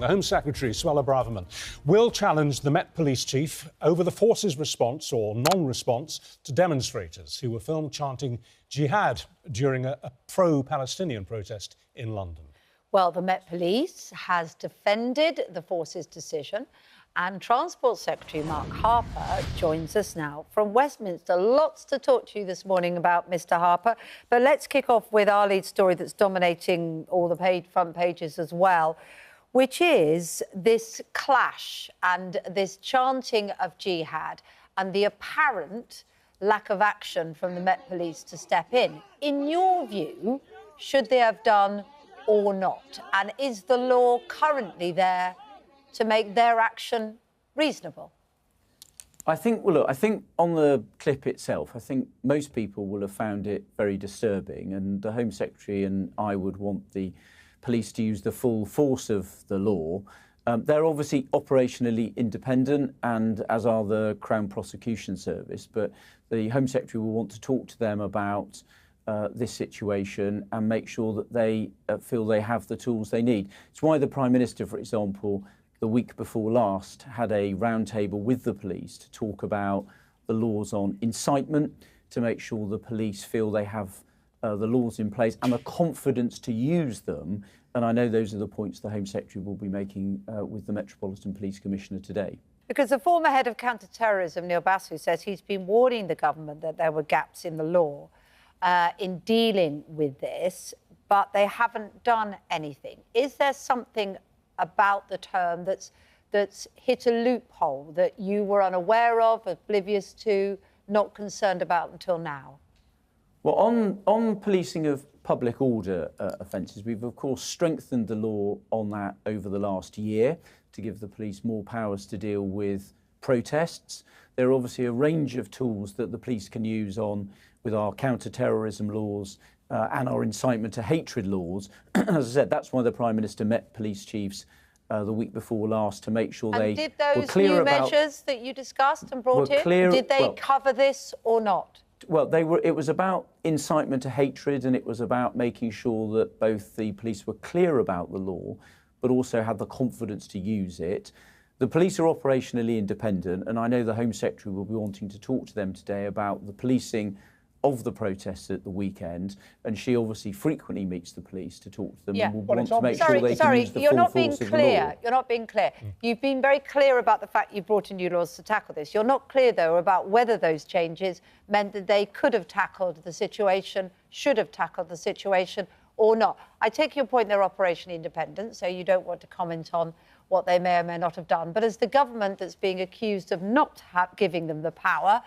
the Home Secretary, Suella Braverman, will challenge the Met Police Chief over the force's response or non-response to demonstrators who were filmed chanting Jihad during a pro-Palestinian protest in London. Well, the Met Police has defended the force's decision, and Transport Secretary Mark Harper joins us now from Westminster. Lots to talk to you this morning about, Mr. Harper, but let's kick off with our lead story that's dominating all the front pages as well, which is this clash and this chanting of Jihad and the apparent lack of action from the Met Police to step in. In your view, should they have done or not? And is the law currently there to make their action reasonable? I think, well, look, I think on the clip itself, I think most people will have found it very disturbing, and the Home Secretary and I would want the police to use the full force of the law. They're obviously operationally independent, and as are the Crown Prosecution Service, but the Home Secretary will want to talk to them about this situation and make sure that they feel they have the tools they need. It's why the Prime Minister, for example, the week before last, had a roundtable with the police to talk about the laws on incitement, to make sure the police feel they have the laws in place and the confidence to use them. And I know those are the points the Home Secretary will be making with the Metropolitan Police Commissioner today. Because the former head of counter-terrorism, Neil Basu, says he's been warning the government that there were gaps in the law in dealing with this, but they haven't done anything. Is there something about the term that's hit a loophole that you were unaware of, oblivious to, not concerned about until now? Well, on policing of public order offences, we've of course strengthened the law on that over the last year to give the police more powers to deal with protests. There are obviously a range of tools that the police can use with our counter-terrorism laws and our incitement to hatred laws. As I said, that's why the Prime Minister met police chiefs the week before last to make sure they were clear about... Did those new measures that you discussed and brought in, did they cover this or not? Well, it was about incitement to hatred, and it was about making sure that both the police were clear about the law, but also had the confidence to use it. The police are operationally independent, and I know the Home Secretary will be wanting to talk to them today about the policing of the protests at the weekend, and she obviously frequently meets the police to talk to them and will want to make sure they can use the full force of the law. You're not being clear. You've been very clear about the fact you've brought in new laws to tackle this. You're not clear, though, about whether those changes meant that they could have tackled the situation, should have tackled the situation, or not. I take your point, they're operationally independent, so you don't want to comment on what they may or may not have done. But as the government that's being accused of not giving them the power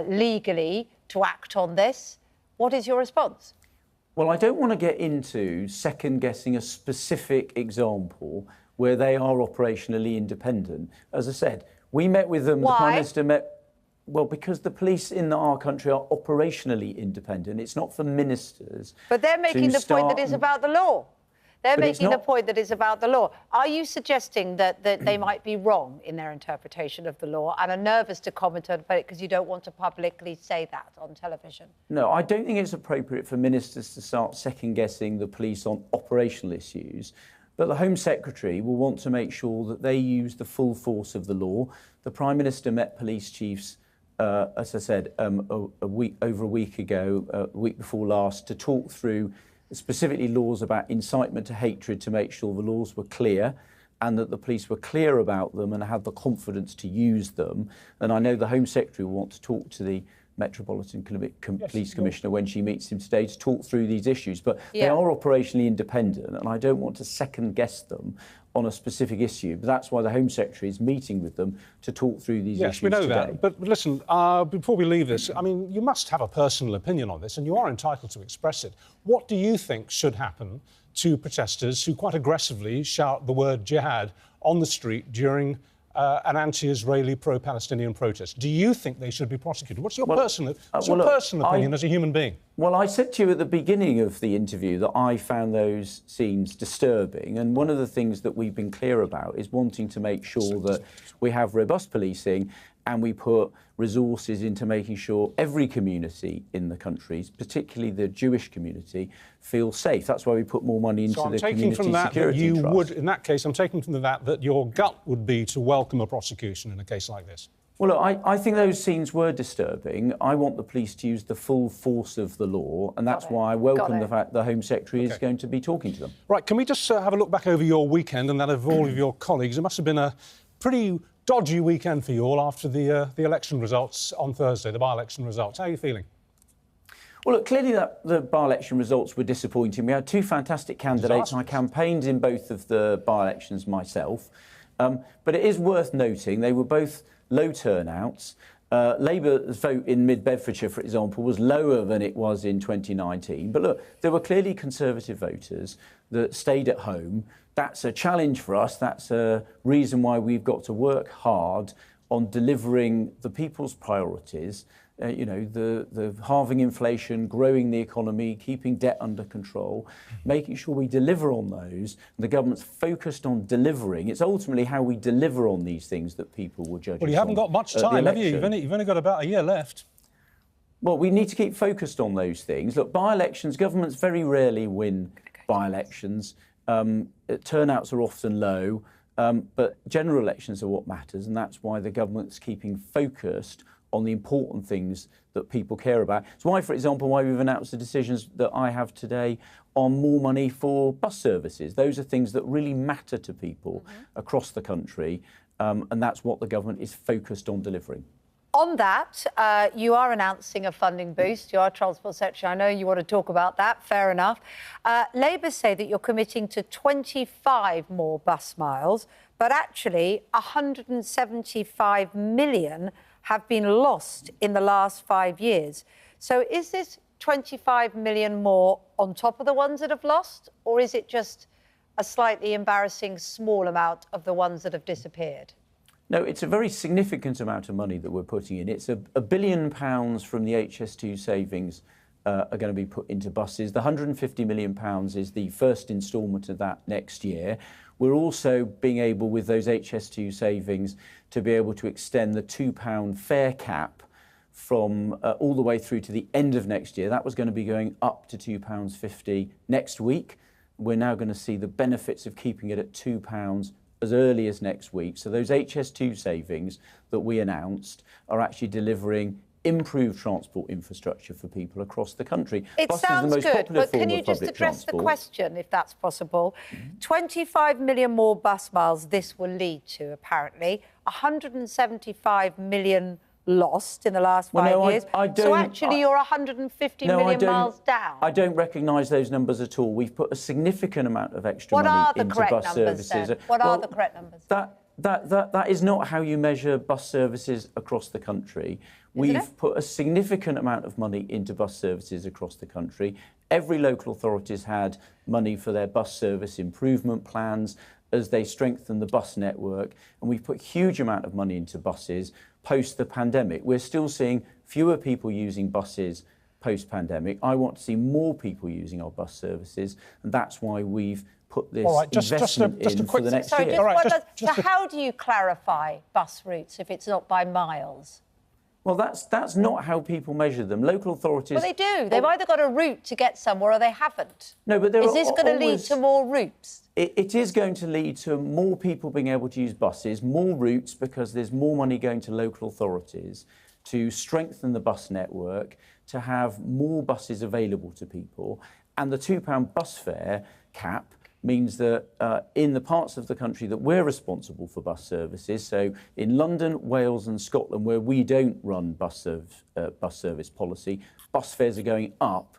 legally to act on this, what is your response? Well, I don't want to get into second-guessing a specific example where they are operationally independent. As I said, we met with them. Why? The Prime Minister met... Well, because the police in our country are operationally independent. It's not for ministers. But they're making the point that it's about the law. They're making the point that it's about the law. Are you suggesting that they might be wrong in their interpretation of the law and are nervous to comment on it because you don't want to publicly say that on television? No, I don't think it's appropriate for ministers to start second-guessing the police on operational issues. But the Home Secretary will want to make sure that they use the full force of the law. The Prime Minister met police chiefs, as I said, over a week ago, a week before last, to talk through specifically laws about incitement to hatred, to make sure the laws were clear and that the police were clear about them and had the confidence to use them. And I know the Home Secretary will want to talk to the Metropolitan Police Commissioner when she meets him today to talk through these issues. But they are operationally independent, and I don't want to second-guess them on a specific issue. But that's why the Home Secretary is meeting with them to talk through these issues today. Yes, we know that. But listen, before we leave this, I mean, you must have a personal opinion on this, and you are entitled to express it. What do you think should happen to protesters who quite aggressively shout the word jihad on the street during an anti-Israeli, pro-Palestinian protest? Do you think they should be prosecuted? What's your personal opinion as a human being? Well, I said to you at the beginning of the interview that I found those scenes disturbing, and one of the things that we've been clear about is wanting to make sure that we have robust policing and we put resources into making sure every community in the country, particularly the Jewish community, feels safe. That's why we put more money into the Community Security Trust. In that case, I'm taking from that your gut would be to welcome a prosecution in a case like this. Well, look, I think those scenes were disturbing. I want the police to use the full force of the law, and that's why I welcome the fact the Home Secretary is going to be talking to them. Right, can we just have a look back over your weekend and that of all of your colleagues? It must have been a pretty dodgy weekend for you all after the election results on Thursday, the by-election results. How are you feeling? Well, look, clearly the by-election results were disappointing. We had two fantastic candidates, and I campaigned in both of the by-elections myself. But it is worth noting they were both low turnouts. Labour's vote in mid-Bedfordshire, for example, was lower than it was in 2019. But look, there were clearly Conservative voters that stayed at home. That's a challenge for us. That's a reason why we've got to work hard on delivering the people's priorities. You know, the halving inflation, growing the economy, keeping debt under control, making sure we deliver on those. The government's focused on delivering. It's ultimately how we deliver on these things that people will judge us on. Well, you haven't got much time, have you? You've only got about a year left. Well, we need to keep focused on those things. Look, by-elections, governments very rarely win by-elections. Turnouts are often low, but general elections are what matters, and that's why the government's keeping focused on the important things that people care about. It's why, for example, why we've announced the decisions that I have today on more money for bus services. Those are things that really matter to people across the country, and that's what the government is focused on delivering. On that, you are announcing a funding boost. You are Transport Secretary. I know you want to talk about that. Fair enough. Labour say that you're committing to 25 more bus miles, but actually 175 million have been lost in the last 5 years. So is this 25 million more on top of the ones that have lost, or is it just a slightly embarrassing small amount of the ones that have disappeared? No, it's a very significant amount of money that we're putting in. It's £1 billion from the HS2 savings are going to be put into buses. The £150 million is the first instalment of that next year. We're also being able, with those HS2 savings, to be able to extend the £2 fare cap from all the way through to the end of next year. That was going to be going up to £2.50 next week. We're now going to see the benefits of keeping it at £2 as early as next week. So those HS2 savings that we announced are actually delivering improved transport infrastructure for people across the country. It sounds good, but can you just address the question, if that's possible? 25 million more bus miles this will lead to, apparently. 175 million lost in the last 5 years. So actually you're 150 million miles down. I don't recognise those numbers at all. We've put a significant amount of extra money into bus services. What are the correct numbers? That is not how you measure bus services across the country. We've put a significant amount of money into bus services across the country. Every local authority has had money for their bus service improvement plans as they strengthen the bus network, and we've put a huge amount of money into buses post the pandemic. We're still seeing fewer people using buses post-pandemic. I want to see more people using our bus services, and that's why we've put this investment in for the next year. So how do you clarify bus routes if it's not by miles? Well, that's not how people measure them. Local authorities... Well, they do. They've either got a route to get somewhere or they haven't. No, but is this going to lead to more routes? It is going to lead to more people being able to use buses, more routes, because there's more money going to local authorities to strengthen the bus network, to have more buses available to people. And the £2 bus fare cap means that in the parts of the country that we're responsible for bus services, so in London, Wales and Scotland, where we don't run bus service policy, bus fares are going up.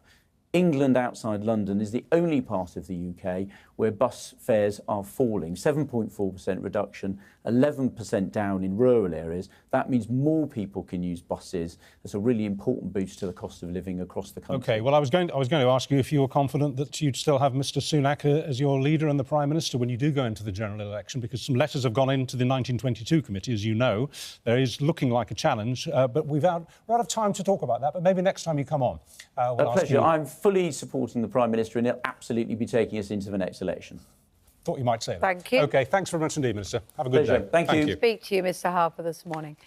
England outside London is the only part of the UK where bus fares are falling. 7.4% reduction, 11% down in rural areas. That means more people can use buses. That's a really important boost to the cost of living across the country. OK, well, I was going to ask you if you were confident that you'd still have Mr Sunak as your leader and the Prime Minister when you do go into the general election, because some letters have gone into the 1922 committee, as you know. There is looking like a challenge, but we're out of time to talk about that, but maybe next time you come on. A pleasure. I'm fully supporting the Prime Minister, and he'll absolutely be taking us into the next election. Thought you might say that. Thank you. OK, thanks very much indeed, Minister. Have a good day. Thank you. Speak to you, Mr Harper, this morning.